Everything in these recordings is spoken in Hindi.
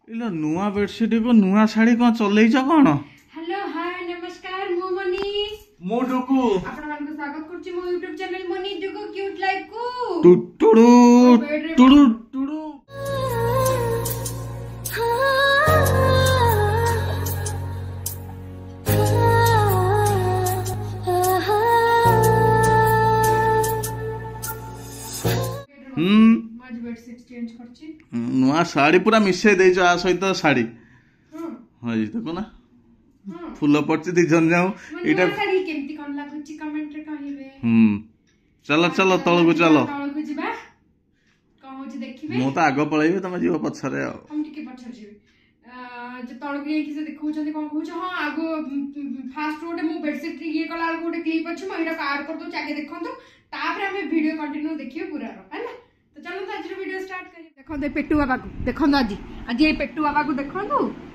इलो नुआ बेडशीट को नुआ साड़ी कौन चलैछ कौन? हेलो हाय नमस्कार मो मनी मो डुकू आपण मान को स्वागत करछि मो YouTube channel Moni Duku cute life को टुटुडू टुडू टुडू आज बेडशीट चेंज करछि नुआ साड़ी पूरा मिसे देछ आ सहित साड़ी हां जी देखो ना फूल पड़छि दी जन जाऊ एटा साड़ी केमती कोन लागुछि कमेंट रे कहिबे चलो चलो तळ को चलो तळ को जिबा कोन होछि देखिबे मो त आगो पळैबे तमे जीव पछरे आ हम टिके पछर जिबे जे तळ को कि से देखौछन्ती कोन कहूछ हां आगो फास्ट रोड मु बेडशीट रे ये कला गोटे क्लिप अछि म एटा कार कर दो चागे देखंतु तापर हमें वीडियो कंटिन्यू देखियो पूरा है ना। तो चलो तो आज वीडियो स्टार्ट करिए। देखो पेटू बाबा को देखो आज ये पेटू बाबा को देखो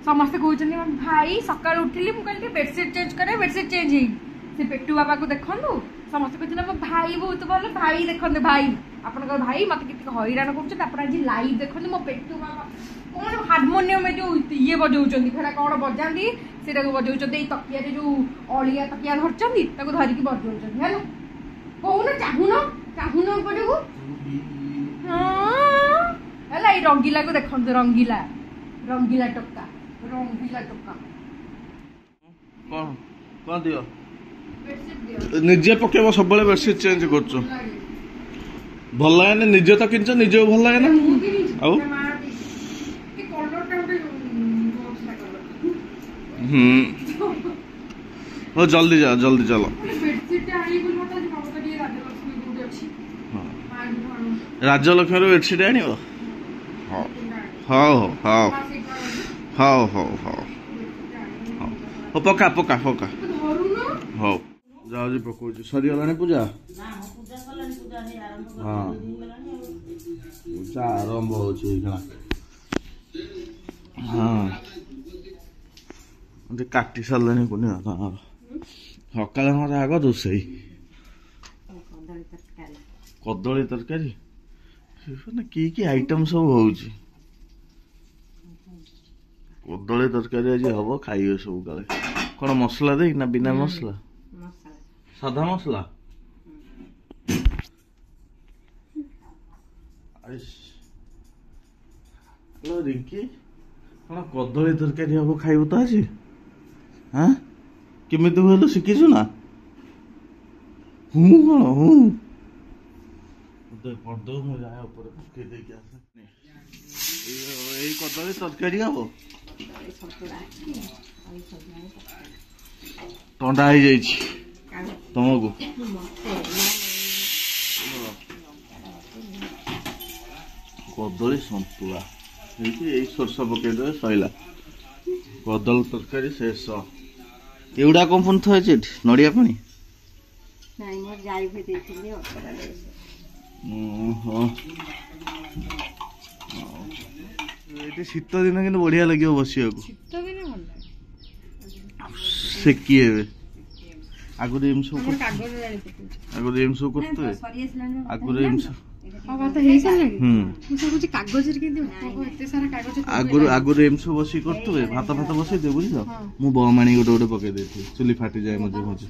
समस्त कहते भाई सकाल उठिली मुझे बेडशीट चेंज करे बेडशीट चेंज से पेटू बाबा को देखो समस्त कहते मो भाई बहुत भल भाई देखो भाई आपन भाई मत कि हैरान कर आज लाइव देखो मो पेटू बाबा कौन हारमोनियम जो ये बजाऊँ फेरा कौन बजाती से बजाऊँ तकिया जो अलिया तकिया धरती धरिकी बजाऊँ है ना कौन चाहून पड़ू है रंगीला को देखो रंगीला रंगीला टक्का रंगीला टक्का कौन कौन दियो निजे पकेबो सब बेले बेडशीट चेंज करछो भल लागे ना निजे तो किंच निजे भल लागे ना आउ हो जल्दी जा जल्दी चलो राजलक्ष्मी बेडशीट आनी हाँ हाँ हाँ हाँ हाँ हाँ पका पका पका हाँ जाओ जी पकाऊ सरीगला पूजा हाँ पूजा आरंभ हो हाँ काटी सारे कुनी सकाल मत आग रोसई कदली तरकारी कि आइटम सब हो कदली तरकारी आज हम खाइबे सब काले कौन मसला दे ना बिना मसला साधा मसला रिंकी कौन कदली तरकारी हम खाइबू तो आज हाँ केमी हुए शिखीचु ना हूँ कौन हूँ कदली तरकारी हम ठंडा हो जाए तुमको कदली सतुला सोरस पकईदे सैला कदली तरकारी शेष एगुड़ा कौन पुणी थे नड़िया पानी शीत दिन कि बढ़िया लगे बस सेकी आगुरी एम सब आगुरी एम सब करते आगुरी एम आगुरी एम सब बस करते भात भात बस दे बुझ मु बमाणी गोटे गोटे पकई देती चुली फाटी जाए मझे मझे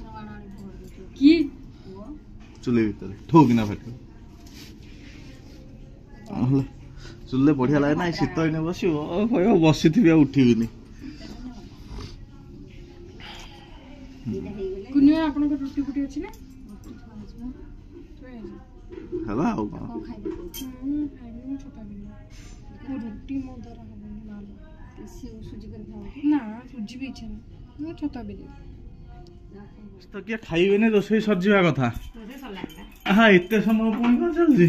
चुली भीतर ठोकिना फाटे चुल्ले बढ़िया लगे ना शीत दिन बस बसी थी उठीबी रुटी फुटी अच्छी ना है रुटी मो द्वारा ना सुजी भी इच्छा नहीं छता भी तो क्या खाइबे ने रोसई सरजिवा कथा हाँ एते समय पुणी कौन चलती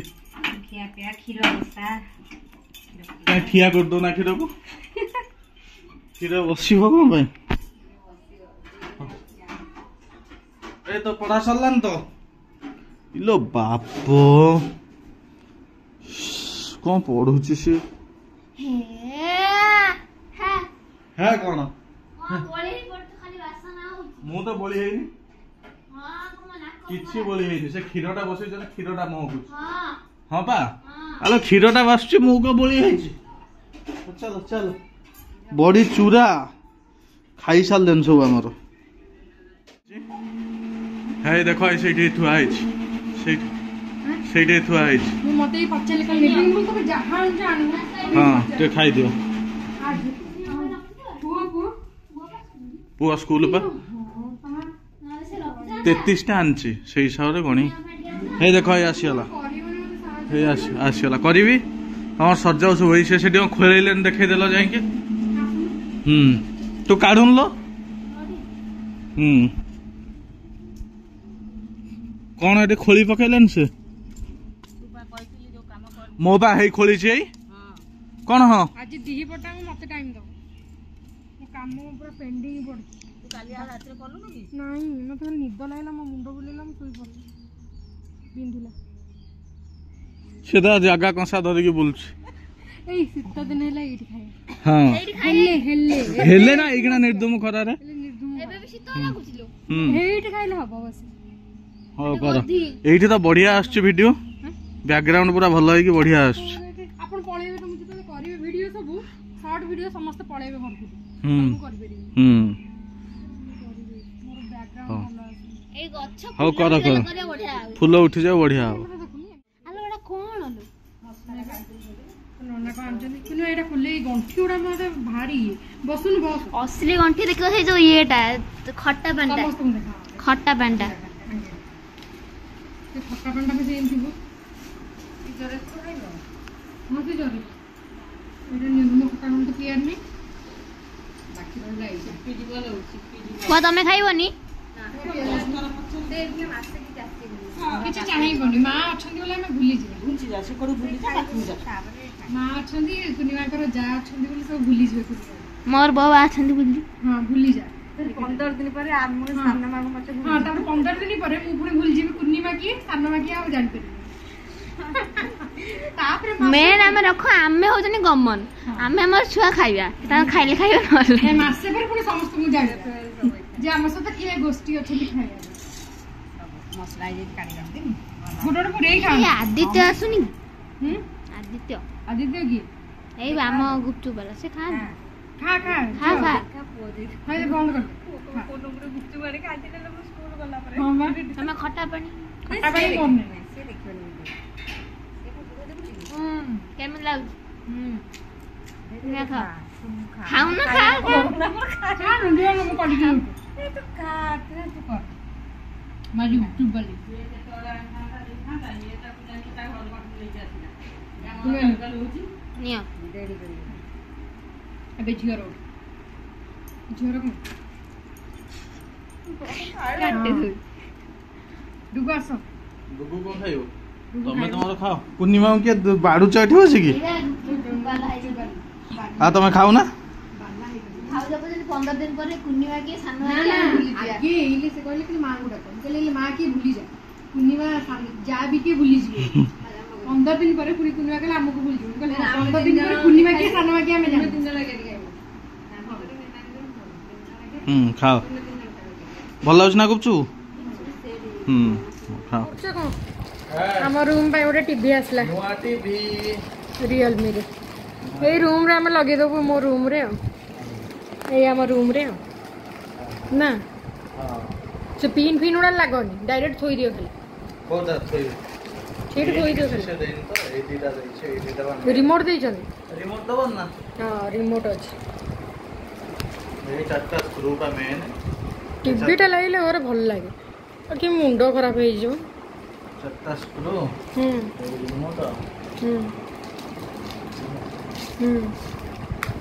ठिया कर दो ना क्षीर को क्षीर बस कौन ए तो पढ़ा सरलान तो इलो बाप कौन पढ़ुची सी है कौन मु तो बड़ी है किसी बड़ी है से क्षीरटा बस क्षीरटा महकु हाँ पा आलो क्षीरटा बस मुग बड़ी है चलो चलो बड़ी चूरा खाई सारे सब आमर है देख से थुआई थुआई हाँ ते खाई दियो पुआ स्कूल पर 33टा आनची से हिसाब से गणी हे देख ये आसीगला हे आसीगला करी तमर सरजाऊ सब वही से खोल देखदेल जाइए तू काढ़ुन लो कौन ये खोली पकड़न से मो बा हे खोली कौन हाँ आज दिही पटा मते टाइम दो मो काम पूरा पेंडिंग पड़ काली रात रे करलु कि नहीं मते निद लागला मो मुंडो बुलेला म सोई पड़ली बिंदिला सेदा जागा कंसा धरि के बोलछ ए शीत दिन हैला एठी खाए हां हेले ना एगना निर्दम खरा रे एबे भी शीत लागुचिलो एठी खाइले हबो बस हो कर एठी तो बढ़िया आछ वीडियो बैकग्राउंड पूरा भलो है कि बढ़िया आछ आपण पळेबे तुम जते करिवे वीडियो सब शॉर्ट वीडियो समस्त पळेबे भरपूर हम कर बेरी मोर बैकग्राउंड भलो आछ ए गच्छ हो कर फूल उठी जाओ बढ़िया हो आलो एटा कोन आलो नोना कांचन किनो एटा खुले गंठी उडा मते भारी बसुन बस असली गंठी देखो से जो येटा खट्टा पांडा समस्त देखा खट्टा पांडा ते खट्टा पांडा में सेम थिबो जरे तो खाइलो मते जरे एटा निर्मो खट्टा पांडा क्लियर नहीं बाकी रहला आई चिप्पी दिबलो को तमे खाइबोनी किछ चाहैबोनी मां अछंदी बोले मैं भूली जा से करू भूली जा मां अछंदी कुनिवा कर जा अछंदी बोले सब भूली जबे मोर बाबा अछंदी बुझली हां भूली जा 15 दिन पर आमु सामना मागो मते हां तापर 15 दिन पर मु पुणी भूल जीबे कुनिमा की सामना की आ जान पे तापर मेन आमे रखो आमे हो जनी गमन आमे हमर छुआ खाइबा ता खाइले खाइबा नले ए मासे पर पुणी समस्त मु जान जे हम सत की गोष्ठी अछि खाइबा मसला जे काडी गंदी गुडोड पुरे खा ये आदित्य आसुनी आदित्य की ए आम गुपचुप वाला से खा खा खा खा खा हाय बंद कर कोन ऊपर गुप्त वाले खाते ले स्कूल गला पर हां मां हमें खट्टा पानी खट्टा पानी कोन ने से देखियो केमन लाग ना खा खाऊ ना खा खा नंदिया मु काडी दे ए तो खा तू कर माजी गुपचुप वाली नियो देरी करी अबे झिरो को काटे दे दुगो आसो दुगु कोन खाइयो तमे तमरो खाओ पूर्णिमा के बाडू चटी होसी की आ तमे खाओ ना खाऊ जब 15 दिन पर कुन्नीवा के सानो ना ना आगे इले से कहले कि मां गुडा कहले मां की भूली जा कुन्नीवा जा भी के भूली जी 15 दिन पर पुरी कुन्नीवा के हमको भूल जी कहले 15 दिन पर कुन्नीवा के सानो के हमें जान 3 दिन लगे खाओ भल ना गुपचु खाओ हम रूम पे गोटे टीवी आसला नुआ टीवी रियलमी रे ए रूम रे हम लगे दबो मो रूम रे ए हम रूम रे ना से पिन फिन उड़ा लागोनी डायरेक्ट थोई दियो खाली कोदा थोई छेड़ थोई दियो खाली से देन तो ए दीदा दे छे ए दीदा बन रिमोट दे चंदी रिमोट दबन ना हां रिमोट अछि ए चारटा स्क्रू का मेन टीवी टा लाइले और भल लागे और कि मुंडो खराब हे जो चारटा स्क्रू रिमोट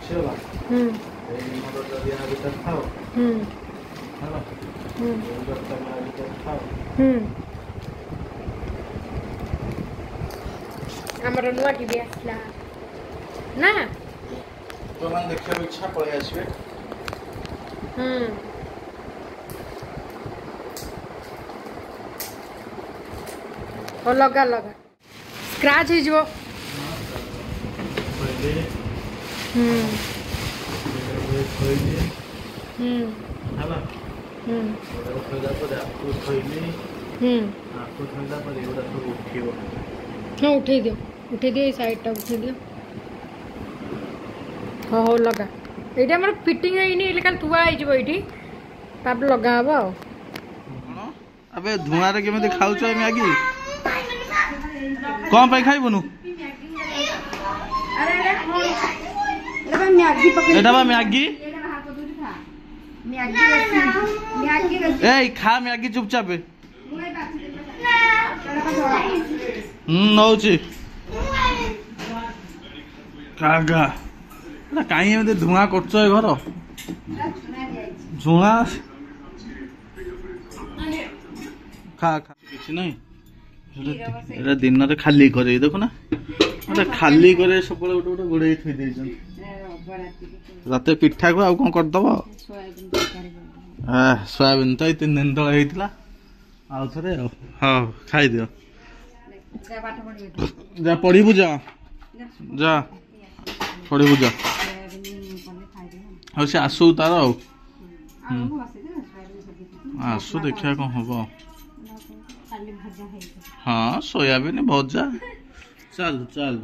चला ए रिमोट जल्दी आ भीतर खाओ हेलो उधर तक आ भीतर खाओ हमर नुआ टीवी आसला ना तो मन देखियो इच्छा पळे आसीबे और लगा लगा स्क्रैच है जो हाला थोड़ा पर आपको थोइली आपको थोड़ा पर एवढा तो उठियो हाँ उठे दियो साइड टा उठे दियो हाँ हो लगा ଏଇଟା ଆମର ଫିଟିଂ ହେଇନି ହେଲେ କାଲି ଥୁଆ ହେଇଯିବ ଏଇଠି ତାପରେ ଲଗା ହବ ଆଉ अबे धुआं रे केमिति खाउछ ए मैगी कोन पई खाइबनु अरे एटा मैगी पकड़ एटा बा मैगी मैगी ए खा मैगी चुपचाप नौची कागा ना काई एमिति धुआं करछ ए घर धुआं खा खा किसी नहीं एटा दिन रे खाली करे देखो ना एटा खाली करे सब गोटे गोटे गोड़े थई देछन राते पिठा को आ कोन कर दबो सोयाबीन तो 3 दिन तले हेतिला आउ थरे हां खाई दियो जा पढ़ी बुझा जा पढ़ी बुझा हो से आसु तार आसु देखिया कोन हबो हाँ सोयाबीन भजा चल चल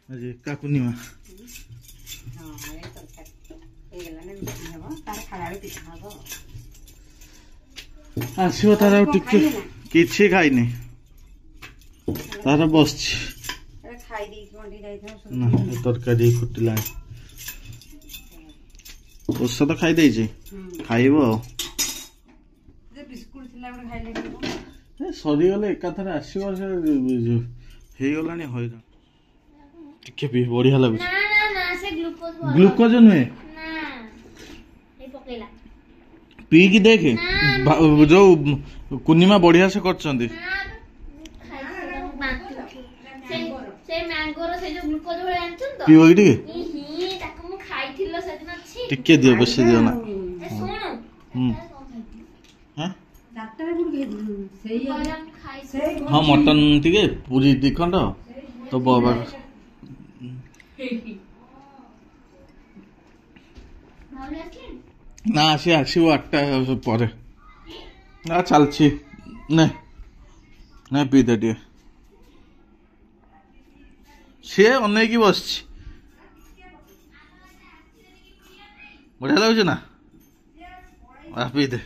अजे काकुनिमा आसो तार टिके किछि खाइनी तार बसछि ना तरकारी फुटिला ଔଷଧ ଖାଇ ଦେଇଛି ଖାଇବ ସରିଗଲେ ଏକାଥରେ ଆସିବ ସେ ହେଇଗଲାଣି ହଇରାଣ ଟିକେ ବି ବଢିଆ ଲାଗୁଛି ଗ୍ଲୁକୋଜ ନୁହେଁ ପିଇକି ଦେଖେ ଯୋଉ କୁନିମା ବଢିଆ ସେ କରିଛନ୍ତି ପିଇବ କି ଟିକେ ଦିଅ ବେଶୀ ଦିଅ ନା हाँ मटन टिके पूरी दिखंड तो बाबा ना आसी आसीबो 8टा परे ना चलछि ने ने पी दे टिके से अनै की बसछि बढ़िया लागछ ना आ पी दे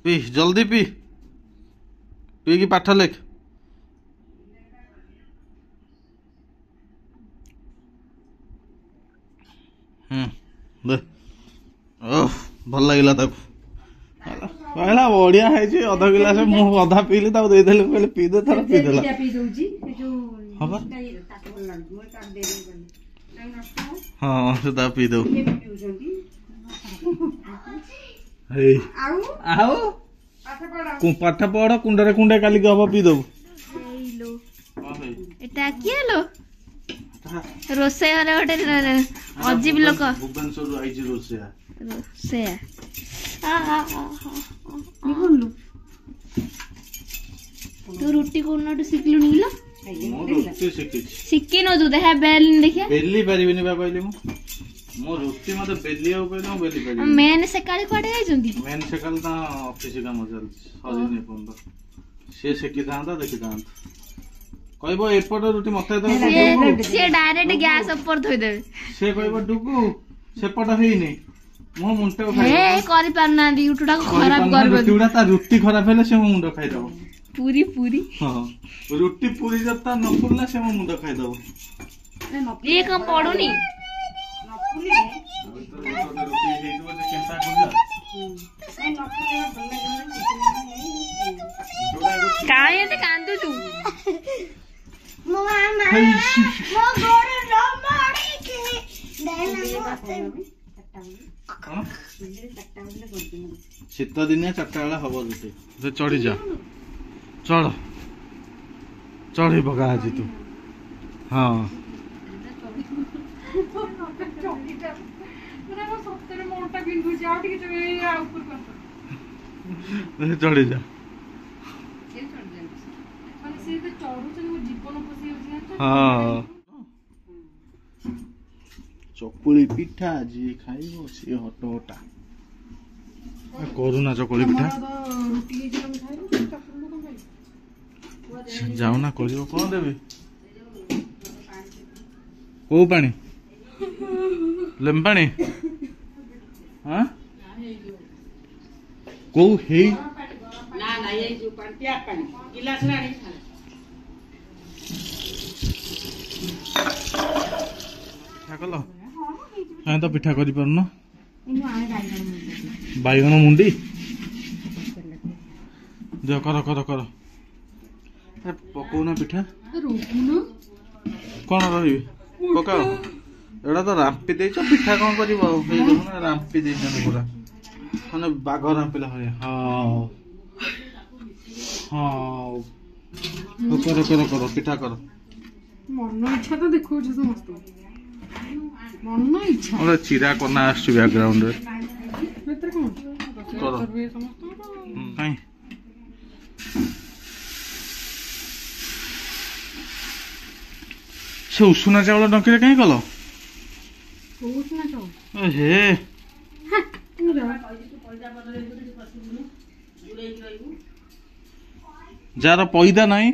पी जल्दी पी पी की पाठ लिख दे ओह भल लगिला ताको कहला बढ़िया है जी आधा गिलास मु आधा पीली ताको दे देले कहले पी दे तार पी देला पी दउची जो हां हां से ता पी दो हे आउ आउ पाठ पढ़ कुंडरे कुंडे काली के हबो पी दो हेलो एटा किए लो रोसे वाला गोटे अजीब लोक भुवनेश्वर आइजी रोसेया रोसेया तू रुटी कोनटू सिखलु निलो रोटी सिखी न तू देखा बेल देखिया बेली परिबिनी बा कहली मो रोटी मते बेली हो कहली मो बेली परिबिनी मेन से काली कोडे जाइजंती मेन से काल ता ऑफिस काम चल सरी ने पंद से सेकी थांदा देखि थांदा कहबो एपट रोटी मते दे से डायरेक्ट गैस ऊपर थोइ दे से कहबो डुगु सेपट हेइनी मो मुंटे खाइ हे करि पारना दी उठुडा को खराब करबो रोटीडा ता रोटी खराब हेले से मो मुंडो खाइ दबो पूरी पूरी हां रोटी पूरी जत्ता न पुरला से मो मुंडो खाइ दबो ये कम पडुनी काय ते कांदू तू मो मामा हाय मो गोरे न मारी कि शीत दिनिया 4टा बेला हबो रुटी से चढ़ी जा चढ़ चढ़ी पका आज तू हाँ चढ़ी जा हाँ चकुली पिठा जी खाइबो सी हटोटा करूना चकुली पिठा ଯାଉନା କରିବ କଣ ଦେବି କୋଉ ପାଣି ଲେମ୍ବୁ ପାଣି ହଁ କୋଉ ହେଇ ପିଠା କଲ କାହିଁ ତ ପିଠା କରିପାରୁନ ବାଇଗଣ ମୁଣ୍ଡି ଦିଅ କର କର କର ପକଉନ ପିଠା କଣ ରହିବି ପକାଅ ଏଇଟା ତ ରାମ୍ପି ଦେଇଛ ପିଠା କଣ କରିବ ଆଉ ରାମ୍ପି ଦେଇଛନ୍ତି ପୁରା ମାନେ ବାଘ ରାମ୍ପିଲା ଭଳିଆ ହଉ ହଉ କର କର କର ପିଠା କର ମନ ଇଚ୍ଛା ତ ଦେଖଉଛ ସମସ୍ତ ମନ ଇଚ୍ଛା ଗୋଟେ ଚିରା କନା ଆସୁଛି ବ୍ୟାକଗ୍ରାଉଣ୍ଡରେ ଏଥିରେ କଣ କର କାଇଁ ସେ ଉଷୁନା ଚାଉଳ ଡଙ୍କିରେ କାହିଁ କଲ ହେ ଯାହାର ପଇଦା ନାହିଁ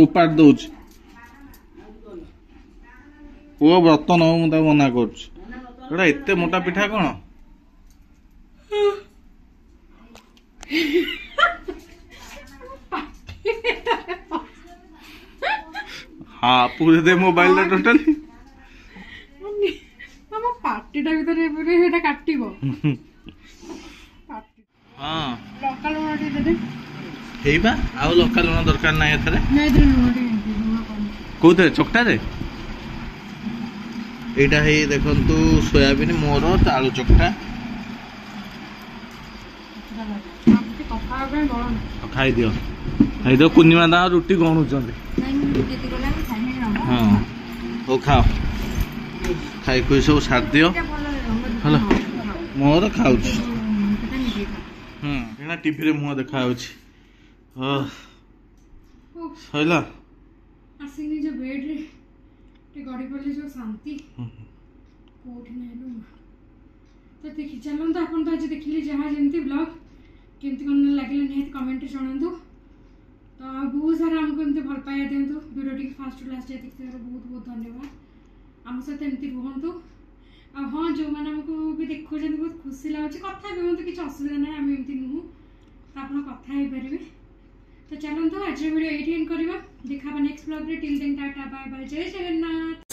ଉପାଡି ଦଉଛି ପୁଅ ବ୍ରତ ନଉ ମୁଁ ତାକୁ ମନା କରୁଛି ଏଟା ଏତେ ମୋଟା ପିଠା କଣ ହଁ ପୁରୀ ଦେ ମୋବାଇଲ ଟୋଟାଲି ଆମ ପାଟିଟା ଭିତରେ ସେଇଟା କାଟିବ ହଁ ଲଙ୍କା ଲୁଣ ଟିକେ ଦେବେ ହେଇବା ଆଉ ଲଙ୍କା ଲୁଣ ଦରକାର ନାହିଁ ଏଥିରେ ଲୁଣ ଟିକେ କୋଉଥିରେ ଚକଟାରେ ଏଇଟା ହେଇ ଦେଖନ୍ତୁ ସୋୟାବିନ ମୋର ଆଳୁ ଚକଟା ଖାଇଦିଅ ଖାଇଦିଅ ପୂର୍ଣ୍ଣିମା ଦା ରୁଟି ଗଣୁଛନ୍ତି ହଁ ହଉ ଖାଅ ଖାଇ ଖୁଇ ସବୁ ସାରିଦିଅ ହେଲା ମୋର ଖାଉଛି ଏଇନା ଟିଭିରେ ମୁହଁ ଦେଖା ଯାଉଛି ସଇଲା ଆସିକି ନିଜ ବେଡରେ ଟିକେ ଗଡି ପଡିଲେ ଯୋଉ ଶାନ୍ତି କୋଉଠି ନାହିଁ ତ ଦେଖି ଚାଲନ୍ତୁ ଆପଣ ତ ଆଜି ଦେଖିଲେ ଯାହା ଯେମିତି ବ୍ଲଗ କେମିତି କ'ଣ ଲାଗିଲା ନିହାତି କମେଣ୍ଟରେ ଜଣାନ୍ତୁ ତ ବହୁତ ସାରା ଆମକୁ ଏମିତି ଭଲ ପାଇବା ଦିଅନ୍ତୁ ଭିଡ଼ିଓ ଟିକେ ଫାଷ୍ଟ ଟୁ ଲାଷ୍ଟ ଦେଖିଥିବାରୁ ବହୁତ ବହୁତ ଧନ୍ୟବାଦ ଆମ ସହିତ ଏମିତି ରୁହନ୍ତୁ ଆଉ ହଁ ଯେଉଁମାନେ ଆମକୁ ବି ଦେଖୁଛନ୍ତି ବହୁତ ଖୁସି ଲାଗୁଛି କଥା ବି ହୁଅନ୍ତୁ କିଛି ଅସୁବିଧା ନାହିଁ ଆମେ ଏମିତି ନୁହଁ ତ ଆପଣ କଥା ହେଇପାରିବେ ତ ଚାଲନ୍ତୁ ଆଜିର ଭିଡ଼ିଓ ଏଇଠି ଏଣ୍ଡ କରିବା ଦେଖା ନେକ୍ସଟ ବ୍ଲଗରେ till then tata bye bye ଜୟ ଜଗନ୍ନାଥ।